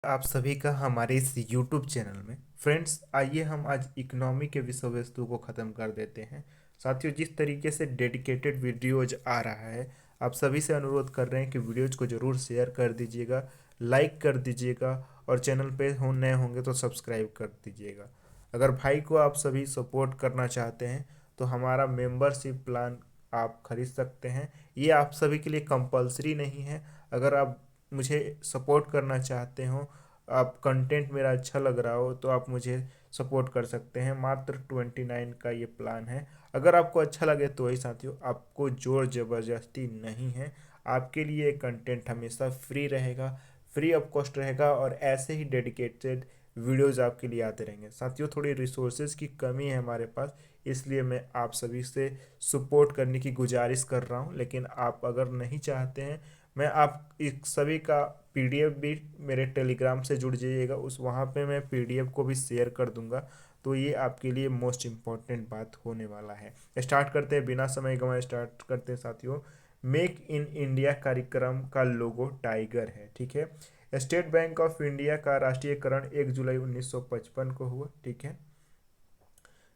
आप सभी का हमारे इस YouTube चैनल में। फ्रेंड्स, आइए हम आज इकोनॉमी के विषय वस्तु को ख़त्म कर देते हैं। साथियों, जिस तरीके से डेडिकेटेड वीडियोज आ रहा है, आप सभी से अनुरोध कर रहे हैं कि वीडियोज को ज़रूर शेयर कर दीजिएगा, लाइक कर दीजिएगा और चैनल पे नए होंगे तो सब्सक्राइब कर दीजिएगा। अगर भाई को आप सभी सपोर्ट करना चाहते हैं तो हमारा मेंबरशिप प्लान आप खरीद सकते हैं। ये आप सभी के लिए कंपलसरी नहीं है। अगर आप मुझे सपोर्ट करना चाहते हो, आप कंटेंट मेरा अच्छा लग रहा हो, तो आप मुझे सपोर्ट कर सकते हैं। मात्र 29 का ये प्लान है। अगर आपको अच्छा लगे तो वही साथियों, आपको जोर ज़बरदस्ती नहीं है। आपके लिए कंटेंट हमेशा फ्री रहेगा, फ्री ऑफ कॉस्ट रहेगा और ऐसे ही डेडिकेटेड वीडियोस आपके लिए आते रहेंगे। साथियों, थोड़ी रिसोर्सेज की कमी है हमारे पास, इसलिए मैं आप सभी से सपोर्ट करने की गुजारिश कर रहा हूँ। लेकिन आप अगर नहीं चाहते हैं, मैं आप इस सभी का पीडीएफ भी मेरे टेलीग्राम से जुड़ जाइएगा, उस वहाँ पे मैं पीडीएफ को भी शेयर कर दूंगा। तो ये आपके लिए मोस्ट इम्पॉर्टेंट बात होने वाला है। स्टार्ट करते हैं, बिना समय गंवाए स्टार्ट करते हैं साथियों। मेक इन इंडिया कार्यक्रम का लोगो टाइगर है, ठीक है। स्टेट बैंक ऑफ इंडिया का राष्ट्रीयकरण 1 जुलाई 1955 को हुआ, ठीक है।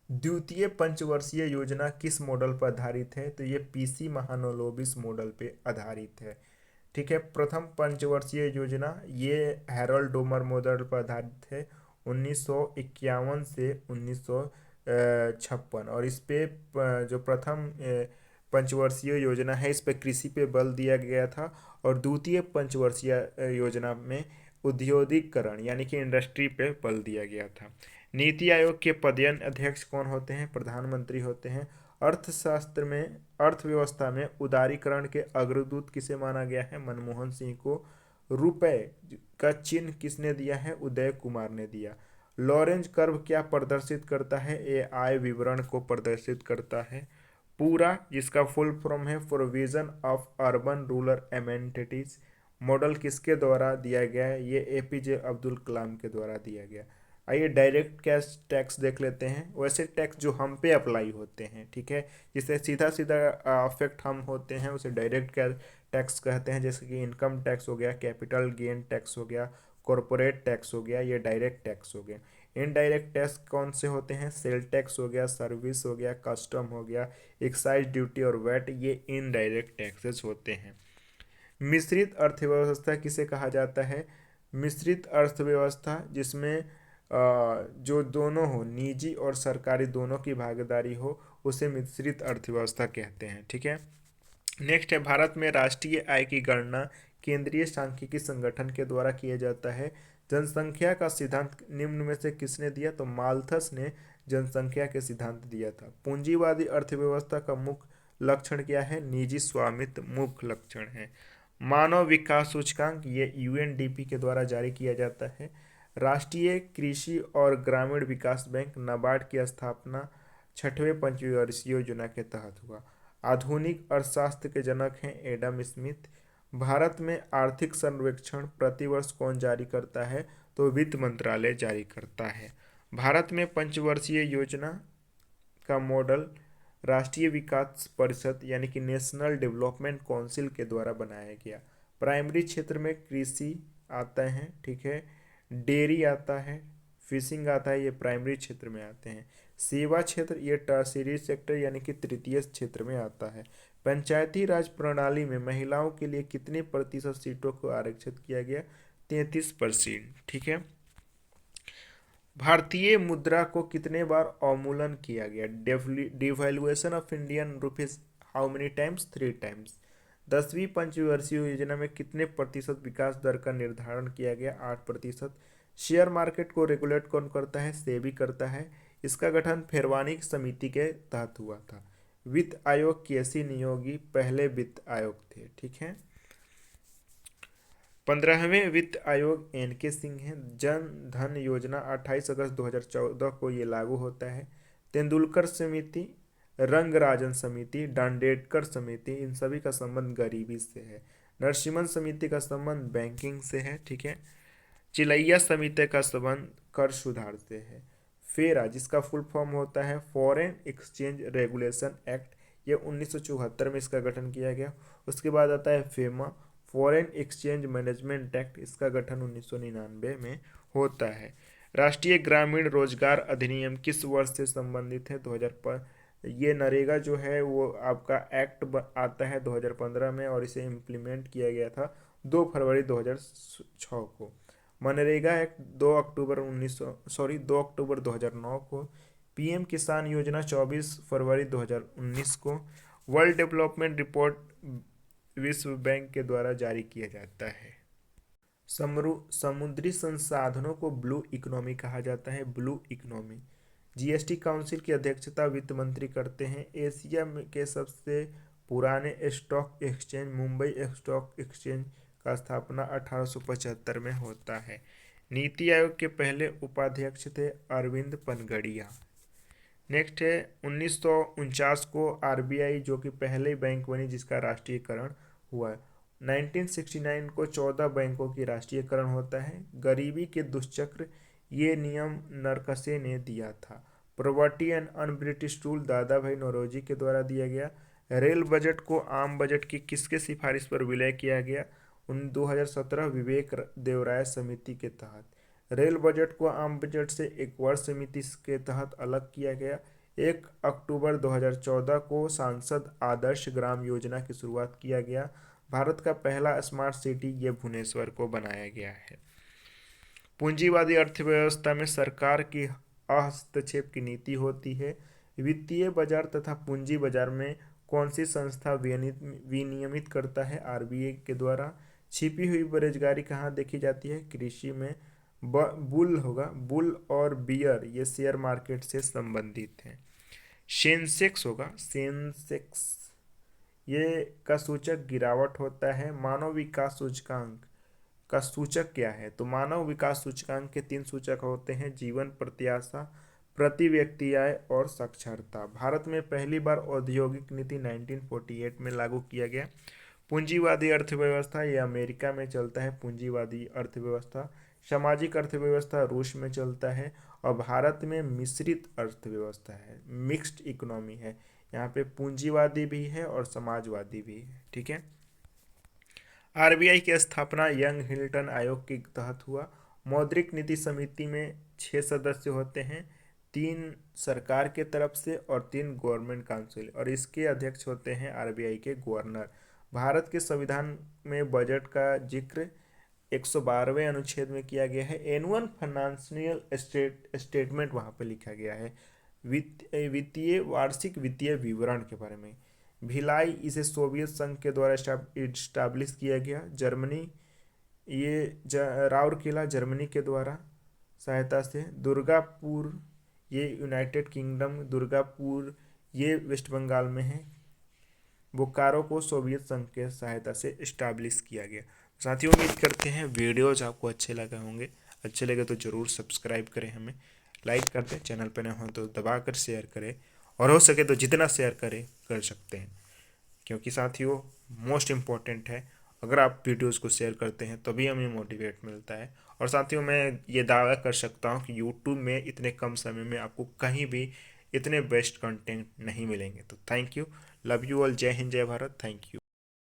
द्वितीय पंचवर्षीय योजना किस मॉडल पर आधारित है? तो ये पीसी महालनोबिस मॉडल पे आधारित है, ठीक है। प्रथम पंचवर्षीय योजना ये हैरोल्ड डोमर मॉडल पर आधारित है, 1951 से 1956। और इस पे जो प्रथम पंचवर्षीय योजना है, इस पे कृषि पे बल दिया गया था। और द्वितीय पंचवर्षीय योजना में औद्योगिकरण यानी कि इंडस्ट्री पे बल दिया गया था। नीति आयोग के पदेन अध्यक्ष कौन होते हैं? प्रधानमंत्री होते हैं। अर्थशास्त्र में, अर्थव्यवस्था में उदारीकरण के अग्रदूत किसे माना गया है? मनमोहन सिंह को। रुपए का चिन्ह किसने दिया है? उदय कुमार ने दिया। लॉरेंज कर्व क्या प्रदर्शित करता है? ये आय विवरण को प्रदर्शित करता है। पूरा, जिसका फुल फॉर्म है provision of urban rural amenities, model किसके द्वारा दिया गया है? ये एपीजे अब्दुल कलाम के द्वारा दिया गया। आइए डायरेक्ट कैश टैक्स देख लेते हैं। वैसे टैक्स जो हम पे अप्लाई होते हैं, ठीक है, जिससे सीधा सीधा अफेक्ट हम होते हैं, उसे डायरेक्ट कैश टैक्स कहते हैं। जैसे कि इनकम टैक्स हो गया, कैपिटल गेन टैक्स हो गया, कॉरपोरेट टैक्स हो गया, ये डायरेक्ट टैक्स हो गया। इनडायरेक्ट टैक्स कौन से होते हैं? सेल टैक्स हो गया, सर्विस हो गया, कस्टम हो गया, एक्साइज ड्यूटी और वैट, ये इनडायरेक्ट टैक्सेस होते हैं। मिश्रित अर्थव्यवस्था किसे कहा जाता है? मिश्रित अर्थव्यवस्था जिसमें जो दोनों हो, निजी और सरकारी दोनों की भागीदारी हो, उसे मिश्रित अर्थव्यवस्था कहते हैं, ठीक है। नेक्स्ट है, भारत में राष्ट्रीय आय की गणना केंद्रीय सांख्यिकी संगठन के द्वारा किया जाता है। जनसंख्या का सिद्धांत निम्न में से किसने दिया? तो माल्थस ने जनसंख्या के सिद्धांत दिया था। पूंजीवादी अर्थव्यवस्था का मुख्य लक्षण क्या है? निजी स्वामित्व मुख्य लक्षण है। मानव विकास सूचकांक ये यूएनडीपी के द्वारा जारी किया जाता है। राष्ट्रीय कृषि और ग्रामीण विकास बैंक नाबार्ड की स्थापना छठवें पंचवर्षीय योजना के तहत हुआ। आधुनिक अर्थशास्त्र के जनक हैं एडम स्मिथ। भारत में आर्थिक सर्वेक्षण प्रतिवर्ष कौन जारी करता है? तो वित्त मंत्रालय जारी करता है। भारत में पंचवर्षीय योजना का मॉडल राष्ट्रीय विकास परिषद यानी कि नेशनल डेवलपमेंट काउंसिल के द्वारा बनाया गया। प्राइमरी क्षेत्र में कृषि आता है, ठीक है, डेयरी आता है, फिशिंग आता है, ये प्राइमरी क्षेत्र में आते हैं। सेवा क्षेत्र ये टर्शियरी सेक्टर यानी कि तृतीय क्षेत्र में आता है। पंचायती राज प्रणाली में महिलाओं के लिए कितने प्रतिशत सीटों को आरक्षित किया गया? 33%, ठीक है। भारतीय मुद्रा को कितने बार अवमूल्यन किया गया? Devaluation of Indian rupees how many times? 3 times. 10वीं पंचवर्षीय योजना में कितने प्रतिशत विकास दर का निर्धारण किया गया? 8%। शेयर मार्केट को रेगुलेट कौन करता है? सेबी करता है। इसका गठन फेरवानी समिति के तहत हुआ था। वित्त आयोग कैसी नियोगी पहले वित्त आयोग थे, ठीक है। 15वें वित्त आयोग एन के सिंह हैं। जन धन योजना 28 अगस्त 2014 को ये लागू होता है। तेंदुलकर समिति, रंगराजन समिति, दांडेडकर समिति, इन सभी का संबंध गरीबी से है। नरसिम्हन समिति का संबंध बैंकिंग से है, ठीक है। चिलैया समिति का संबंध कर सुधार से है। फेरा, जिसका फुल फॉर्म होता है फॉरेन एक्सचेंज रेगुलेशन एक्ट, ये 1974 में इसका गठन किया गया। उसके बाद आता है FEMA, foreign exchange management act, इसका गठन 1999 में होता है। राष्ट्रीय ग्रामीण रोजगार अधिनियम किस वर्ष से संबंधित है? 2005। ये नरेगा जो है वो आपका एक्ट आता है 2015 में, और इसे इम्प्लीमेंट किया गया था 2 फरवरी 2006 को। मनरेगा एक्ट 2 अक्टूबर 2009 को। पीएम किसान योजना 24 फरवरी 2019 को। वर्ल्ड डेवलपमेंट रिपोर्ट विश्व बैंक के द्वारा जारी किया जाता है। समुद्री संसाधनों को ब्लू इकोनॉमी कहा जाता है, ब्लू इकोनॉमी। जीएसटी काउंसिल की अध्यक्षता वित्त मंत्री करते हैं। एशिया के सबसे पुराने stock exchange Mumbai stock exchange का स्थापना 1875 में होता है। नीति आयोग के पहले उपाध्यक्ष थे अरविंद पनगड़िया। नेक्स्ट है 1949 को आरबीआई, जो कि पहले बैंक बनी जिसका राष्ट्रीयकरण हुआ है। 1969 को 14 बैंकों की राष्ट्रीयकरण होता है। गरीबी के दुष्चक्र, ये नियम नरकसे ने दिया था। Property and un British rule दादा भाई नौरोजी के द्वारा दिया गया। रेल बजट को आम बजट की किसके सिफारिश पर विलय किया गया? 2017 विवेक देवराय समिति के तहत। रेल बजट को आम बजट से एक वर्ष समिति के तहत अलग किया गया। 1 अक्टूबर 2014 को सांसद आदर्श ग्राम योजना की शुरुआत किया गया। भारत का पहला स्मार्ट सिटी ये भुवनेश्वर को बनाया गया है। पूंजीवादी अर्थव्यवस्था में सरकार की हस्तक्षेप की नीति होती है। वित्तीय बाजार तथा पूंजी बाजार में कौन सी संस्था विनियमित करता है? आरबीआई के द्वारा। छिपी हुई बेरोजगारी कहाँ देखी जाती है? कृषि में। बुल होगा, बुल और बियर ये शेयर मार्केट से संबंधित हैं। सेंसेक्स होगा, सेंसेक्स ये का सूचक गिरावट होता है। मानव विकास सूचकांक का सूचक क्या है? तो मानव विकास सूचकांक के 3 सूचक होते हैं, जीवन प्रत्याशा, प्रति व्यक्ति आय और साक्षरता। भारत में पहली बार औद्योगिक नीति 1948 में लागू किया गया। पूंजीवादी अर्थव्यवस्था ये अमेरिका में चलता है, पूंजीवादी अर्थव्यवस्था। सामाजिक अर्थव्यवस्था रूस में चलता है, और भारत में मिश्रित अर्थव्यवस्था है, मिक्स्ड इकोनॉमी है। यहाँ पे पूंजीवादी भी है और समाजवादी भी है। ठीक है। आरबीआई की स्थापना यंग हिल्टन आयोग के तहत हुआ। मौद्रिक नीति समिति में 6 सदस्य होते हैं, 3 सरकार के तरफ से और 3 गवर्नमेंट काउंसिल, और इसके अध्यक्ष होते हैं आरबीआई के गवर्नर। भारत के संविधान में बजट का जिक्र 112वें अनुच्छेद में किया गया है। एनुअल फाइनेंशियल स्टेटमेंट वहाँ पे लिखा गया है, वार्षिक वित्तीय विवरण के बारे में। भिलाई, इसे सोवियत संघ के द्वारा इस्टाब्लिश किया गया। जर्मनी, ये राउरकेला जर्मनी के द्वारा सहायता से। दुर्गापुर, ये यूनाइटेड किंगडम, दुर्गापुर ये वेस्ट बंगाल में है। बोकारो को सोवियत संघ के सहायता से इस्टाब्लिश किया गया। साथियों, उम्मीद करते हैं वीडियोज आपको अच्छे लगे होंगे। अच्छे लगे तो ज़रूर सब्सक्राइब करें, हमें लाइक कर दें, चैनल पर न हो तो दबाकर शेयर करें, और हो सके तो जितना शेयर करें कर सकते हैं, क्योंकि साथियों मोस्ट इम्पॉर्टेंट है, अगर आप वीडियोज़ को शेयर करते हैं तभी हमें मोटिवेट मिलता है। और साथियों, मैं ये दावा कर सकता हूँ कि यूट्यूब में इतने कम समय में आपको कहीं भी इतने बेस्ट कंटेंट नहीं मिलेंगे। तो thank you, love you all, जय हिंद, जय भारत, थैंक यू।